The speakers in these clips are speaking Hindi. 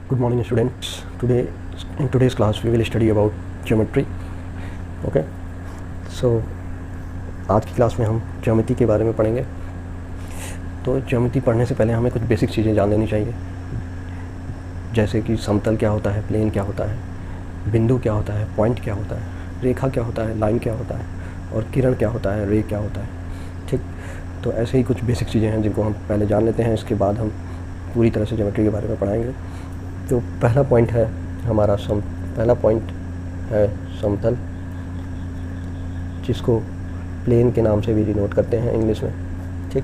Good morning students. In today's class we will study about geometry. Okay. So आज की क्लास में हम ज्योमेट्री के बारे में पढ़ेंगे. तो ज्योमेट्री पढ़ने से पहले हमें कुछ बेसिक चीज़ें जान लेनी चाहिए, जैसे कि समतल क्या होता है, प्लेन क्या होता है, बिंदु क्या होता है, पॉइंट क्या होता है, रेखा क्या होता है, लाइन क्या होता है, और किरण क्या होता है, रे क्या होता है. ठीक. तो ऐसे ही कुछ बेसिक चीज़ें हैं जिनको हम पहले जान लेते हैं, इसके बाद हम पूरी तरह से ज्योमेट्री के बारे में पढ़ाएंगे. तो पहला पॉइंट है हमारा पहला पॉइंट है समतल, जिसको प्लेन के नाम से भी डिनोट करते हैं इंग्लिश में. ठीक.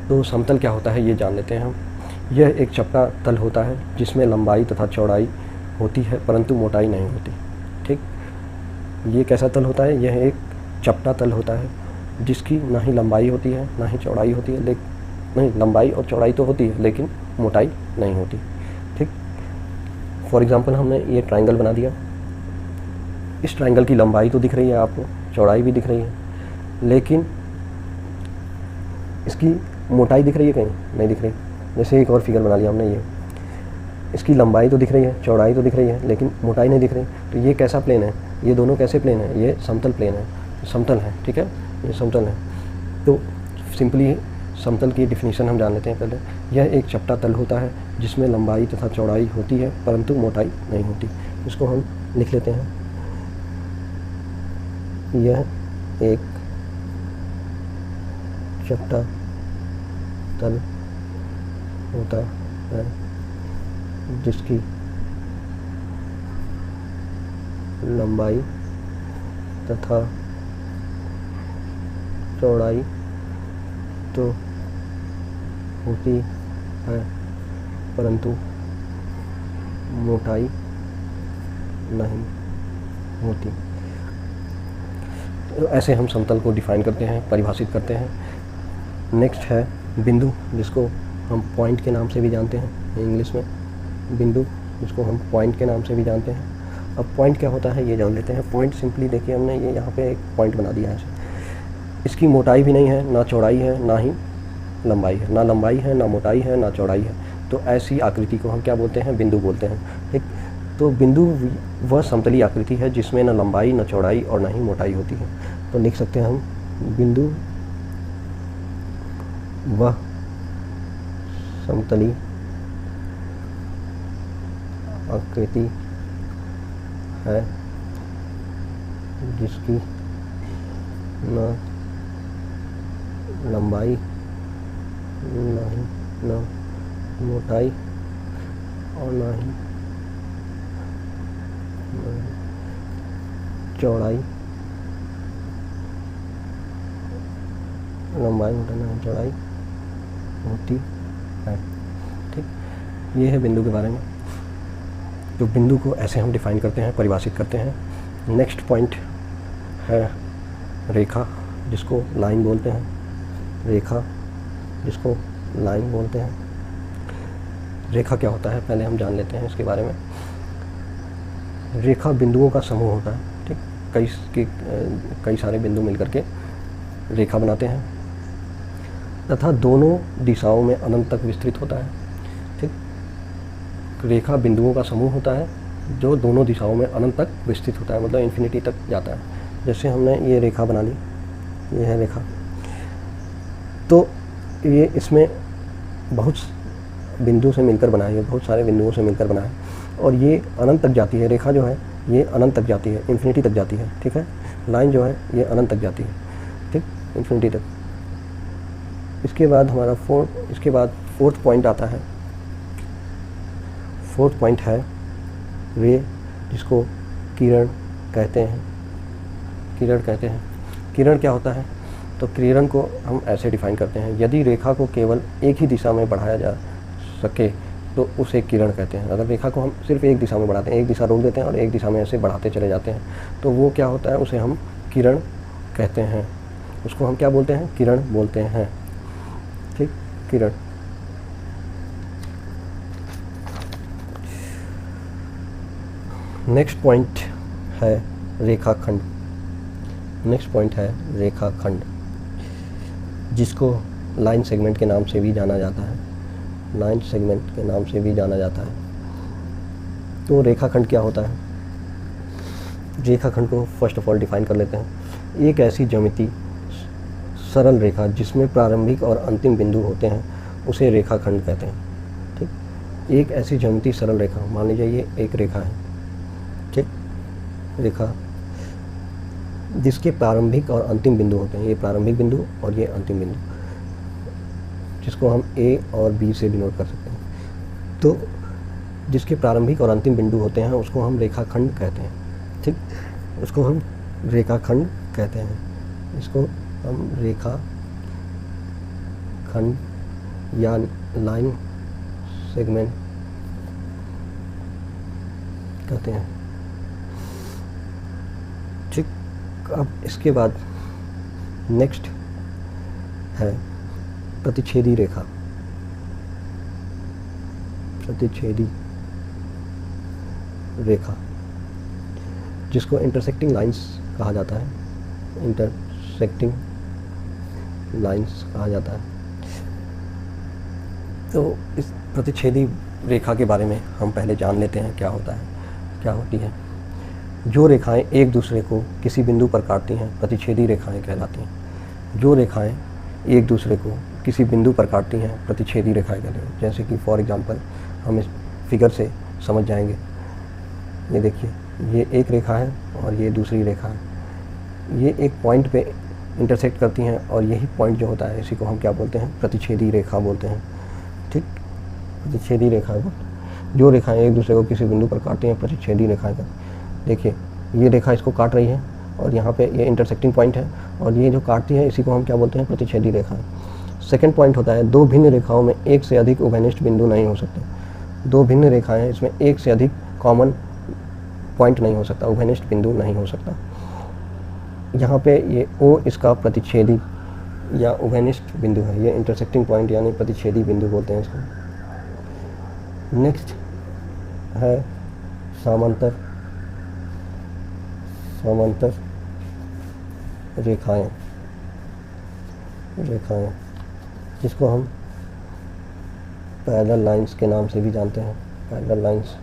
तो समतल क्या होता है ये जान लेते हैं हम. यह एक चपटा तल होता है जिसमें लंबाई तथा चौड़ाई होती है परंतु मोटाई नहीं होती. ठीक. ये कैसा तल होता है? यह एक चपटा तल होता है जिसकी ना ही लंबाई होती है ना ही चौड़ाई होती है, नहीं, लंबाई और चौड़ाई तो होती है लेकिन मोटाई नहीं होती. ठीक. फॉर एग्ज़ाम्पल हमने ये ट्रायंगल बना दिया. इस ट्रायंगल की लंबाई तो दिख रही है आपको, चौड़ाई भी दिख रही है, लेकिन इसकी मोटाई दिख रही है कहीं? नहीं दिख रही. जैसे एक और फिगर बना लिया हमने, ये इसकी लंबाई तो दिख रही है, चौड़ाई तो दिख रही है, लेकिन मोटाई नहीं दिख रही. तो ये कैसा प्लेन है? ये दोनों कैसे प्लेन है? ये समतल प्लेन है, समतल है. ठीक है, ये समतल है. तो सिंपली समतल की डिफिनीशन हम जान लेते हैं पहले. यह एक चपटा तल होता है जिसमें लंबाई तथा चौड़ाई होती है परंतु मोटाई नहीं होती. इसको हम लिख लेते हैं. यह एक चपटा तल होता है जिसकी लंबाई तथा चौड़ाई तो होती है परंतु मोटाई नहीं होती. तो ऐसे हम समतल को डिफाइन करते हैं, परिभाषित करते हैं. नेक्स्ट है बिंदु, जिसको हम पॉइंट के नाम से भी जानते हैं इंग्लिश में. बिंदु जिसको हम पॉइंट के नाम से भी जानते हैं. अब पॉइंट क्या होता है ये जान लेते हैं. पॉइंट सिंपली देखिए, हमने ये यहाँ पे एक पॉइंट बना दिया है. इसकी मोटाई भी नहीं है, ना चौड़ाई है, ना ही लंबाई है. ना लंबाई है, ना मोटाई है, ना चौड़ाई है. तो ऐसी आकृति को हम क्या बोलते हैं? बिंदु बोलते हैं. ठीक. तो बिंदु वह समतली आकृति है जिसमें न लंबाई, न चौड़ाई और न ही मोटाई होती है. तो लिख सकते हैं हम, बिंदु वह समतली आकृति है जिसकी न लंबाई, न मोटाई और न ही चौड़ाई, लंबाई, मोटाई, न चौड़ाई होती है. ठीक. ये है बिंदु के बारे में. तो बिंदु को ऐसे हम डिफाइन करते हैं, परिभाषित करते हैं. नेक्स्ट पॉइंट है रेखा, जिसको लाइन बोलते हैं. रेखा जिसको लाइन बोलते हैं. रेखा क्या होता है पहले हम जान लेते हैं इसके बारे में. रेखा बिंदुओं का समूह होता है. ठीक. कई सारे बिंदु मिलकर के रेखा बनाते हैं तथा दोनों दिशाओं में अनंत तक विस्तृत होता है. ठीक. रेखा बिंदुओं का समूह होता है जो दोनों दिशाओं में अनंत तक विस्तृत होता है, मतलब इन्फिनिटी तक जाता है. जैसे हमने ये रेखा बना ली, ये है रेखा. तो ये इसमें बहुत बिंदु से मिलकर बना है, बहुत सारे बिंदुओं से मिलकर बना है, और ये अनंत तक जाती है. रेखा जो है ये अनंत तक जाती है, इन्फिनिटी तक जाती है. ठीक है. लाइन जो है ये अनंत तक जाती है. ठीक. इन्फिनिटी तक. इसके बाद हमारा फोर्थ पॉइंट आता है. फोर्थ पॉइंट है रे, जिसको किरण कहते हैं. किरण कहते हैं. किरण क्या होता है? तो किरण को हम ऐसे डिफाइन करते हैं, यदि रेखा को केवल एक ही दिशा में बढ़ाया जा सके तो उसे किरण कहते हैं. अगर रेखा को हम सिर्फ एक दिशा में बढ़ाते हैं, एक दिशा रोक देते हैं और एक दिशा में ऐसे बढ़ाते चले जाते हैं, तो वो क्या होता है? उसे हम किरण कहते हैं. उसको हम क्या बोलते हैं? किरण बोलते हैं. ठीक. किरण. नेक्स्ट पॉइंट है रेखाखंड. नेक्स्ट पॉइंट है रेखाखंड, जिसको लाइन सेगमेंट के नाम से भी जाना जाता है. लाइन सेगमेंट के नाम से भी जाना जाता है. तो रेखाखंड क्या होता है? रेखाखंड को फर्स्ट ऑफ ऑल डिफाइन कर लेते हैं। एक ऐसी ज्यामिति सरल रेखा जिसमें प्रारंभिक और अंतिम बिंदु होते हैं उसे रेखाखंड कहते हैं। ठीक, एक ऐसी ज्यामिति सरल रेखा, मान लीजिए ये एक रेखा है, ठीक, रेखा जिसके प्रारंभिक और अंतिम बिंदु होते हैं, ये प्रारंभिक बिंदु और ये अंतिम बिंदु, जिसको हम ए और बी से डिनोट कर सकते हैं। तो जिसके प्रारंभिक और अंतिम बिंदु होते हैं उसको हम रेखाखंड कहते हैं। ठीक, उसको हम रेखाखंड कहते हैं। इसको हम रेखा खंड या लाइन सेगमेंट कहते हैं। ठीक, अब इसके बाद नेक्स्ट है प्रतिच्छेदी रेखा। प्रतिच्छेदी रेखा जिसको इंटरसेक्टिंग लाइंस कहा जाता है। इंटरसेक्टिंग लाइंस कहा जाता है। तो इस प्रतिच्छेदी रेखा के बारे में हम पहले जान लेते हैं क्या होता है, क्या होती है। जो रेखाएं एक दूसरे को किसी बिंदु पर काटती हैं प्रतिच्छेदी रेखाएं कहलाती हैं। जो रेखाएं एक दूसरे को किसी बिंदु पर काटती हैं प्रतिच्छेदी रेखाएं कहलाती हैं। जैसे कि फॉर एग्जांपल हम इस फिगर से समझ जाएंगे। ये देखिए, ये एक रेखा है और ये दूसरी रेखा है। ये एक पॉइंट पे इंटरसेक्ट करती हैं और यही पॉइंट जो होता है इसी को हम क्या बोलते हैं? प्रतिच्छेदी रेखा बोलते हैं। ठीक, प्रतिच्छेदी रेखा को जो रेखाएं एक दूसरे को किसी बिंदु पर काटती हैं प्रतिच्छेदी रेखाएं का। देखिए, ये रेखा इसको काट रही है और यहाँ पे ये इंटरसेक्टिंग पॉइंट है और ये जो काटती है इसी को हम क्या बोलते हैं? प्रतिच्छेदी रेखा। सेकंड पॉइंट होता है दो भिन्न रेखाओं में एक से अधिक उभयनिष्ठ बिंदु नहीं हो सकते। दो भिन्न रेखाएं हैं, इसमें एक से अधिक कॉमन पॉइंट नहीं हो सकता, उभयनिष्ठ बिंदु नहीं हो सकता। यहाँ पे ये ओ इसका प्रतिच्छेदी या उभयनिष्ठ बिंदु है, ये इंटरसेक्टिंग पॉइंट यानी प्रतिच्छेदी बिंदु बोलते हैं इसको। नेक्स्ट है समांतर समांतर रेखाएं जिसको हम पैरेलल लाइंस के नाम से भी जानते हैं। Parallel lines.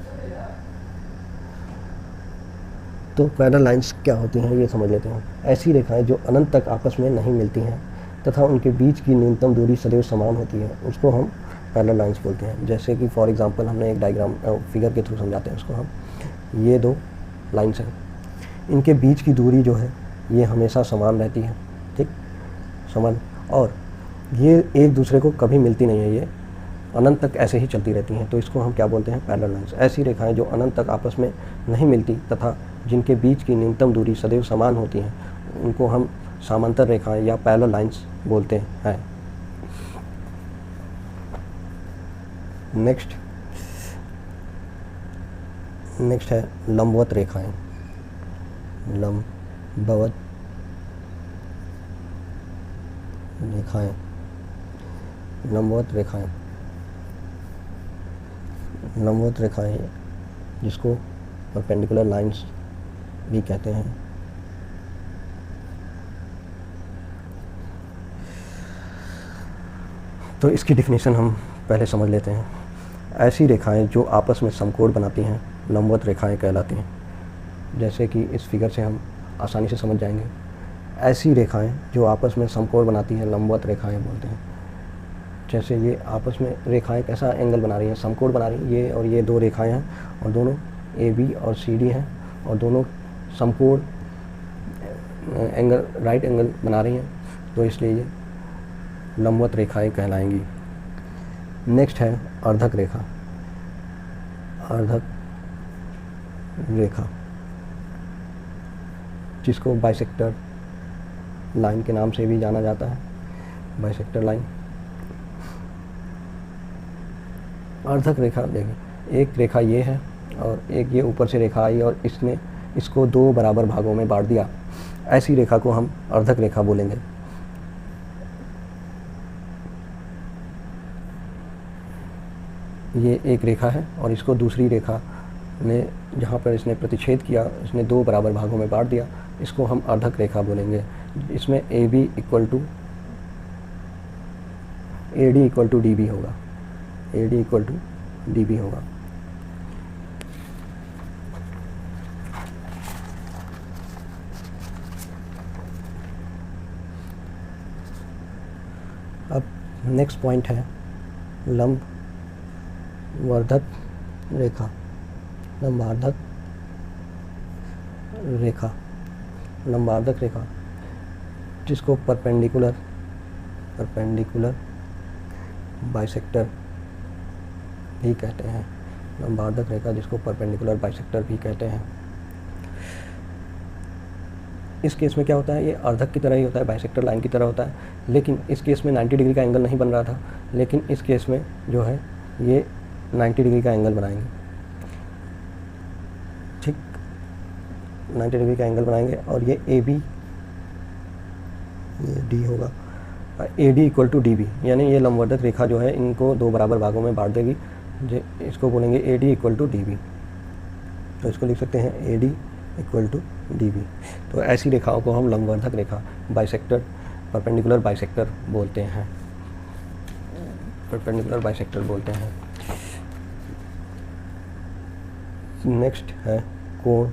तो पैरेलल लाइंस क्या होती हैं ये समझ लेते हैं। ऐसी रेखाएं जो अनंत तक आपस में नहीं मिलती हैं तथा उनके बीच की न्यूनतम दूरी सदैव समान होती है उसको हम पैरेलल लाइंस बोलते हैं। जैसे कि फॉर एग्जांपल हमने एक डायग्राम फिगर के थ्रू समझाते हैं उसको हम। ये दो लाइंस हैं, इनके बीच की दूरी जो है ये हमेशा समान रहती है। ठीक, समान, और ये एक दूसरे को कभी मिलती नहीं है, ये अनंत तक ऐसे ही चलती रहती हैं। तो इसको हम क्या बोलते हैं? Parallel lines. ऐसी रेखाएं जो अनंत तक आपस में नहीं मिलती तथा जिनके बीच की न्यूनतम दूरी सदैव समान होती हैं उनको हम समांतर रेखाएं या पैरेलल लाइंस बोलते हैं। नेक्स्ट है लंबवत रेखाएं। लंबवत रेखाएं लंबवत रेखाएं जिसको परपेंडिकुलर लाइंस भी कहते हैं। तो इसकी डिफिनीशन हम पहले समझ लेते हैं। ऐसी रेखाएं जो आपस में समकोण बनाती हैं लंबवत रेखाएं कहलाती हैं। जैसे कि इस फिगर से हम आसानी से समझ जाएंगे। ऐसी रेखाएं जो आपस में समकोण बनाती हैं लंबवत रेखाएं बोलते हैं। जैसे ये आपस में रेखाएं कैसा एंगल बना रही हैं? समकोण बना रही हैं। ये और ये दो रेखाएं हैं और दोनों ए बी और सी डी हैं और दोनों समकोण एंगल राइट एंगल बना रही हैं, तो इसलिए ये लंबवत रेखाएं कहलाएंगी। नेक्स्ट है अर्धक रेखा। अर्धक रेखा जिसको बाइसेक्टर लाइन के नाम से भी जाना जाता है। Bisector line. अर्धक रेखा देखिए, एक रेखा ये है और एक ये ऊपर से रेखा आई और इसने इसको दो बराबर भागों में बांट दिया। ऐसी रेखा को हम अर्धक रेखा बोलेंगे। ये एक रेखा है और इसको दूसरी रेखा ने जहाँ पर इसने प्रतिच्छेद किया इसने दो बराबर भागों में बांट दिया, इसको हम अर्धक रेखा बोलेंगे। इसमें A B equal to A D equal to D B होगा। A D equal to D B होगा। नेक्स्ट पॉइंट है लंबवर्धक रेखा। लंबवर्धक रेखा, लंबवर्धक रेखा जिसको परपेंडिकुलर बाइसेक्टर भी कहते हैं। लंबवर्धक रेखा जिसको परपेंडिकुलर बाइसेक्टर भी कहते हैं। इस केस में क्या होता है, ये अर्धक की तरह ही होता है, बाइसेक्टर लाइन की तरह होता है, लेकिन इस केस में 90 डिग्री का एंगल नहीं बन रहा था, लेकिन इस केस में जो है ये 90 डिग्री का एंगल बनाएंगे। ठीक, 90 डिग्री का एंगल बनाएंगे और ये ए बी, ये डी होगा, A D equal to D B, यानी ये लंबवर्धक रेखा जो है इनको दो बराबर भागों में बांट देगी। इसको बोलेंगे A D equal to D B, तो इसको लिख सकते हैं A D equal to D B. तो ऐसी रेखाओं को हम लंबवर्धक रेखा, बाइसेक्टर, परपेंडिकुलर बाइसेक्टर बोलते हैं। परपेंडिकुलर बाइसेक्टर बोलते हैं। नेक्स्ट है कोण,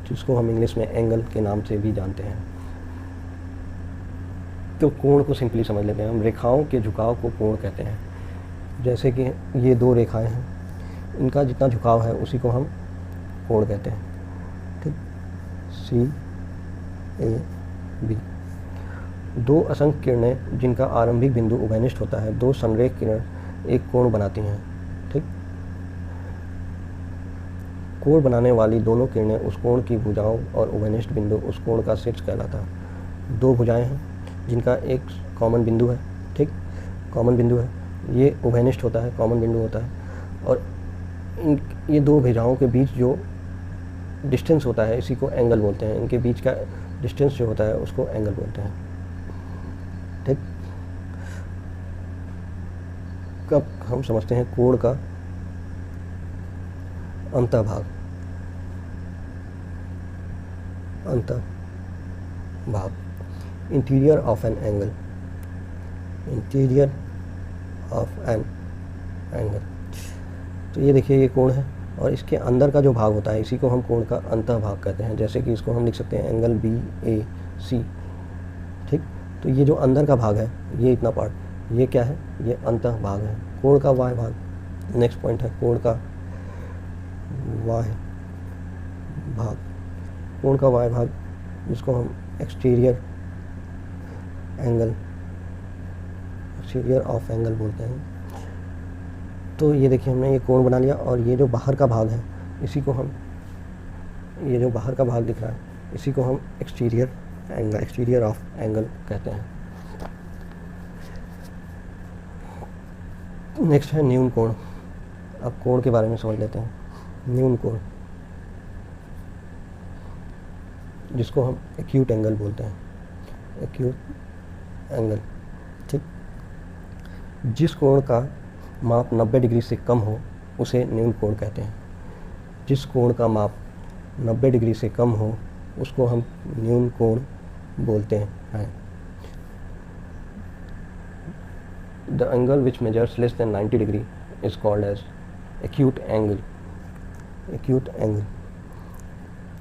जिसको हम इंग्लिश में एंगल के नाम से भी जानते हैं। तो कोण को सिंपली समझ लेते हैं हम। रेखाओं के झुकाव को कोण कहते हैं। जैसे कि ये दो रेखाएं हैं, इनका जितना झुकाव है उसी को हम कोण कहते हैं। ठीक, सी ए बी, दो असंख्य किरणें जिनका आरंभिक बिंदु उभयनिष्ठ होता है, दो संरेख किरण एक कोण बनाती हैं। ठीक, कोण बनाने वाली दोनों किरणें उस कोण की भुजाओं और उभयनिष्ठ बिंदु उस कोण का शीर्ष कहलाता है। दो भुजाएं हैं जिनका एक कॉमन बिंदु है। ठीक, कॉमन बिंदु है, ये उभयनिष्ठ होता है, कॉमन बिंदु होता है, और ये दो भुजाओं के बीच जो डिस्टेंस होता है इसी को एंगल बोलते हैं। इनके बीच का डिस्टेंस जो होता है उसको एंगल बोलते हैं। ठीक, कब हम समझते हैं कोण का अंतःभाग। अंतःभाग, interior of an angle, interior of an angle. तो ये देखिए ये कोण है और इसके अंदर का जो भाग होता है इसी को हम कोण का अंतःभाग कहते हैं। जैसे कि इसको हम लिख सकते हैं एंगल बी ए सी। ठीक, तो ये जो अंदर का भाग है, ये इतना पार्ट, ये क्या है, ये अंतःभाग है। कोण का वाय भाग, नेक्स्ट पॉइंट है कोण का वाय भाग। कोण का वाय भाग जिसको हम exterior angle, exterior of angle बोलते हैं। तो ये देखिए हमने ये कोण बना लिया और ये जो बाहर का भाग है इसी को हम, ये जो बाहर का भाग दिख रहा है इसी को हम exterior angle, exterior of angle कहते हैं। नेक्स्ट है न्यून कोण। अब कोण के बारे में समझ लेते हैं। न्यून कोण जिसको हम एक्यूट एंगल बोलते हैं, एक्यूट एंगल। ठीक, जिस कोण का माप 90 डिग्री से कम हो उसे न्यून कोण कहते हैं। जिस कोण का माप 90 डिग्री से कम हो उसको हम न्यून कोण बोलते हैं। The angle which measures less than 90 degree is called as acute angle, acute angle.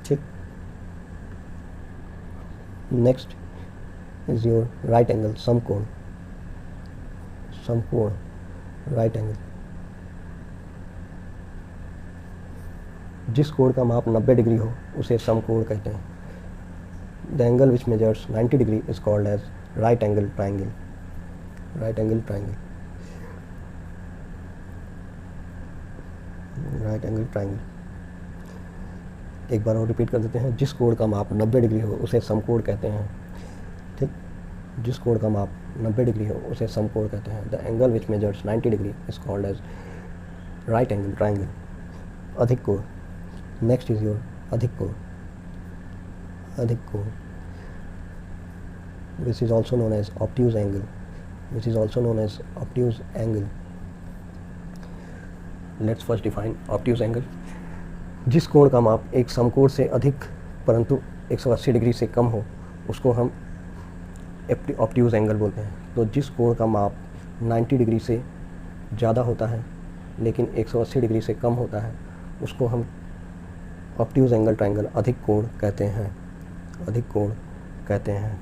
ठीक, next is your right angle, समकोण, समकोण, राइट एंगल। जिस कोण का माप 90 डिग्री हो उसे समकोण कहते हैं। The angle which measures 90 degree is called as right angle triangle, right angle triangle, right angle triangle. एक बार और रिपीट कर देते हैं। जिस कोण का माप 90 डिग्री हो उसे समकोण कहते हैं। ठीक, जिस कोण का माप 90 डिग्री हो उसे समकोण कहते हैं। The angle which measures 90 degree is called as right angle triangle. अधिक कोण, नेक्स्ट इज योर अधिक कोण, अधिक कोण, which is also known as obtuse angle, which is also known as obtuse angle. Let's first define obtuse angle. जिस कोण का माप एक समकोण से अधिक परंतु 180 डिग्री से कम हो उसको हम ऑब्ट्यूज एंगल बोलते हैं। तो जिस कोण का माप 90 डिग्री से ज़्यादा होता है लेकिन 180 डिग्री से कम होता है उसको हम ऑब्ट्यूज एंगल ट्राइंगल, अधिक कोण कहते हैं, अधिक कोण कहते हैं।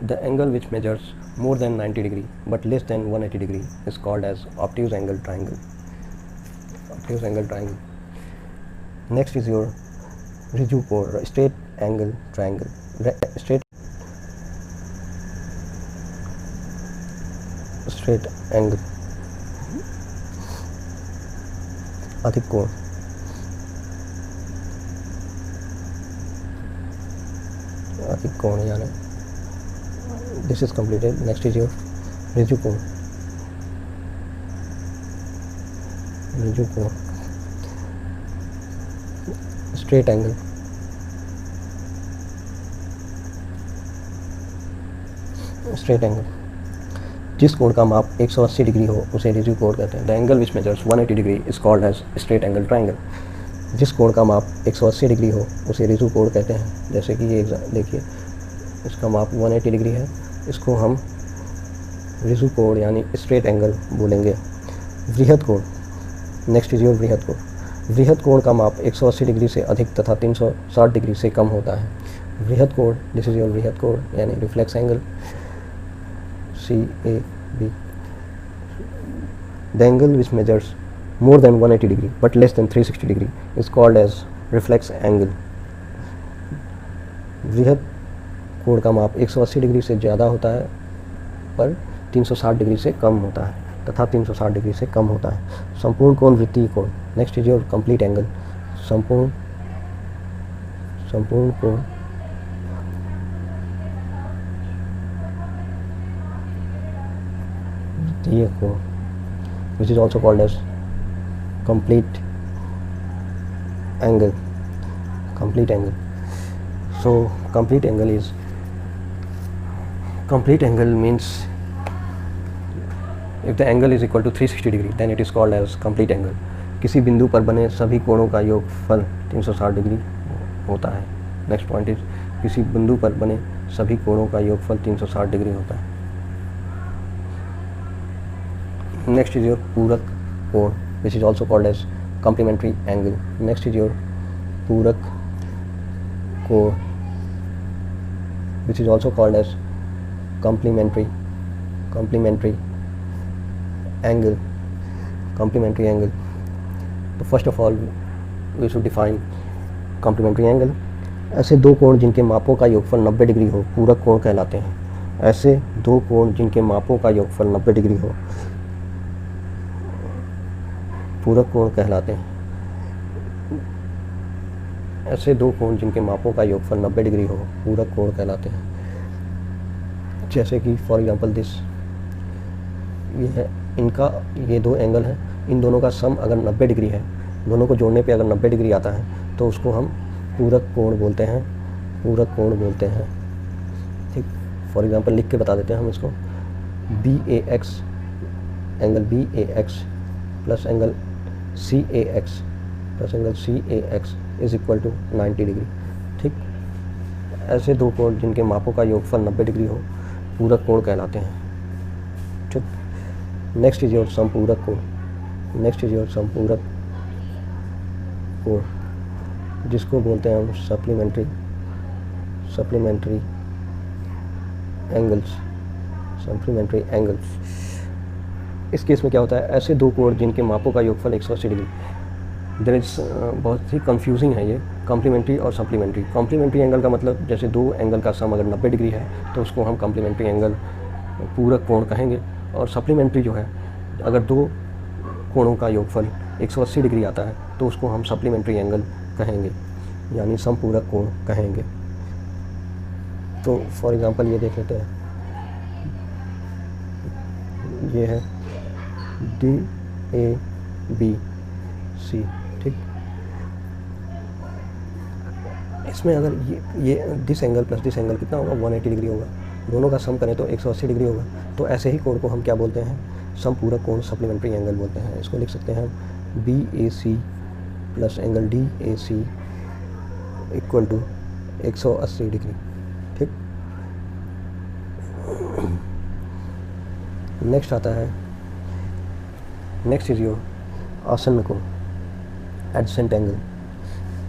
The angle which measures more than 90 degree but less than 180 degree is called as obtuse angle triangle. Obtuse angle triangle. Next is your Rijju chord, straight angle triangle. Straight angle अधिक कोण. अधिक कोण यानी this is completed. Next is your Rijju chord. Rijju chord, straight angle. Straight angle. जिस कोण का माप 180 डिग्री हो उसे रिज्यू कोण कहते हैं. The angle which measures 180 degree is called as straight angle triangle. जिस कोण का माप 180 डिग्री हो उसे रिज्यू कोण कहते हैं. जैसे कि ये देखिए, इसका माप 180 डिग्री है, इसको हम रिज्यू कोण यानी स्ट्रेट एंगल बोलेंगे. वृहद कोण. नेक्स्ट इज योर वृहद कोण. वृहद कोण का माप 180 डिग्री से अधिक तथा 360 डिग्री से कम होता है. वृहद कोण, दिस इज योर वृहद कोण यानी reflex angle. CAB. The angle which measures more than 180 degree but less than 360 degree is called as reflex angle. वृहद कोण का माप 180 डिग्री से ज़्यादा होता है पर 360 डिग्री से कम होता है तथा 360 डिग्री से कम होता है. संपूर्ण कोण वृत्तीय कोण. Next is your complete angle. संपूर्ण कोण वृत्तीय कोण, which is also called as complete angle. Complete angle. So complete angle means if the angle is equal to 360 degree then it is called as complete angle. किसी बिंदु पर बने सभी कोणों का योगफल 360 डिग्री होता है. नेक्स्ट पॉइंट इज किसी बिंदु पर बने सभी कोणों का योगफल 360 डिग्री होता है. Next is your पूरक कोण, which is also called as complementary angle. Next is your पूरक कोण, which is also called as complementary angle. Complementary angle. So first of all, we should define complementary angle. ऐसे दो कोण जिनके मापों का योगफल 90 डिग्री हो पूरक कोण कहलाते हैं. ऐसे दो कोण जिनके मापों का योगफल 90 डिग्री हो पूरक कोण कहलाते हैं. ऐसे दो कोण जिनके मापों का योगफल 90 डिग्री हो पूरक कोण कहलाते हैं. जैसे कि फॉर एग्जांपल दिस, ये है इनका, ये दो एंगल हैं, इन दोनों का सम अगर 90 डिग्री है, दोनों को जोड़ने पे अगर 90 डिग्री आता है तो उसको हम पूरक कोण बोलते हैं. पूरक कोण बोलते हैं. ठीक, फॉर एग्जांपल लिख के बता देते हैं हम इसको. BAX, angle BAX plus angle CAX is equal to 90 degree. ठीक, ऐसे दो कोण जिनके मापों का योगफल 90 डिग्री हो पूरक कोण कहलाते हैं. ठीक. नेक्स्ट इज योर समपूरक कोण. नेक्स्ट इज योर समपूरक कोण, जिसको बोलते हैं हम सप्लीमेंट्री एंगल्स. Supplementary angles. इस केस में क्या होता है, ऐसे दो कोण जिनके मापों का योगफल 180 डिग्री. देयर इज बहुत ही कंफ्यूजिंग है ये कॉम्प्लीमेंट्री और सप्लीमेंट्री. कॉम्प्लीमेंट्री एंगल का मतलब जैसे दो एंगल का सम अगर 90 डिग्री है तो उसको हम कॉम्प्लीमेंट्री एंगल पूरक कोण कहेंगे. और सप्लीमेंट्री जो है, अगर दो कोणों का योगफल 180 डिग्री आता है तो उसको हम सप्लीमेंट्री एंगल कहेंगे यानी समपूरक कोण कहेंगे. तो फॉर एग्जांपल ये देख लेते हैं. ये है DABC. ठीक, इसमें अगर ये this angle plus this angle कितना होगा, 180 डिग्री होगा. दोनों का सम करें तो 180 डिग्री होगा. तो ऐसे ही कोण को हम क्या बोलते हैं, समपूरक कोण सप्लीमेंट्री एंगल बोलते हैं. इसको लिख सकते हैं हम BAC plus angle DAC equal to 180 degree. ठीक. नेक्स्ट आता है, नेक्स्ट इज योर आसन्न कोण, adjacent angle.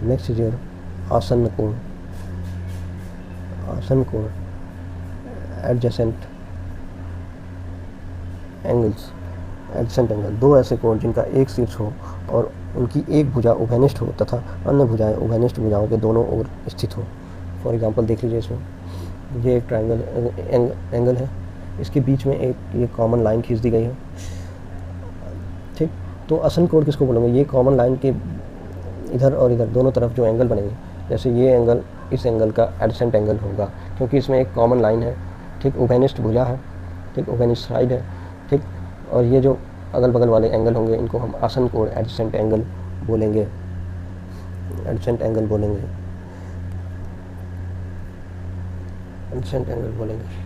Next is your आसन्न कोण. आसन्न कोण एडजेसेंट एंगल्स, एडजेसेंट एंगल, दो ऐसे कोण जिनका एक शीर्ष हो और उनकी एक भुजा उभयनिष्ठ हो तथा अन्य भुजाएं उभयनिष्ठ भुजाओं के दोनों ओर स्थित हो। फॉर एग्जांपल देख लीजिए इसमें, ये एक ट्रायंगल एंगल है, इसके बीच में एक ये कॉमन लाइन खींच दी गई है, ठीक। तो असन कोण किसको बोलेंगे? ये कॉमन लाइन के इधर और इधर दोनों तरफ जो एंगल बनेंगे, जैसे ये एंगल इस एंगल का एडजेसेंट एंगल होगा, क्योंकि इसमें एक कॉमन लाइन है, ठीक, उभयनिष्ठ भुजा है, ठीक, उभयनिष्ठ साइड है, ठीक। और ये जो अगल बगल वाले एंगल होंगे इनको हम आसन कोण एडजेसेंट एंगल बोलेंगे, एडजेसेंट एंगल बोलेंगे, एडजेसेंट एंगल बोलेंगे।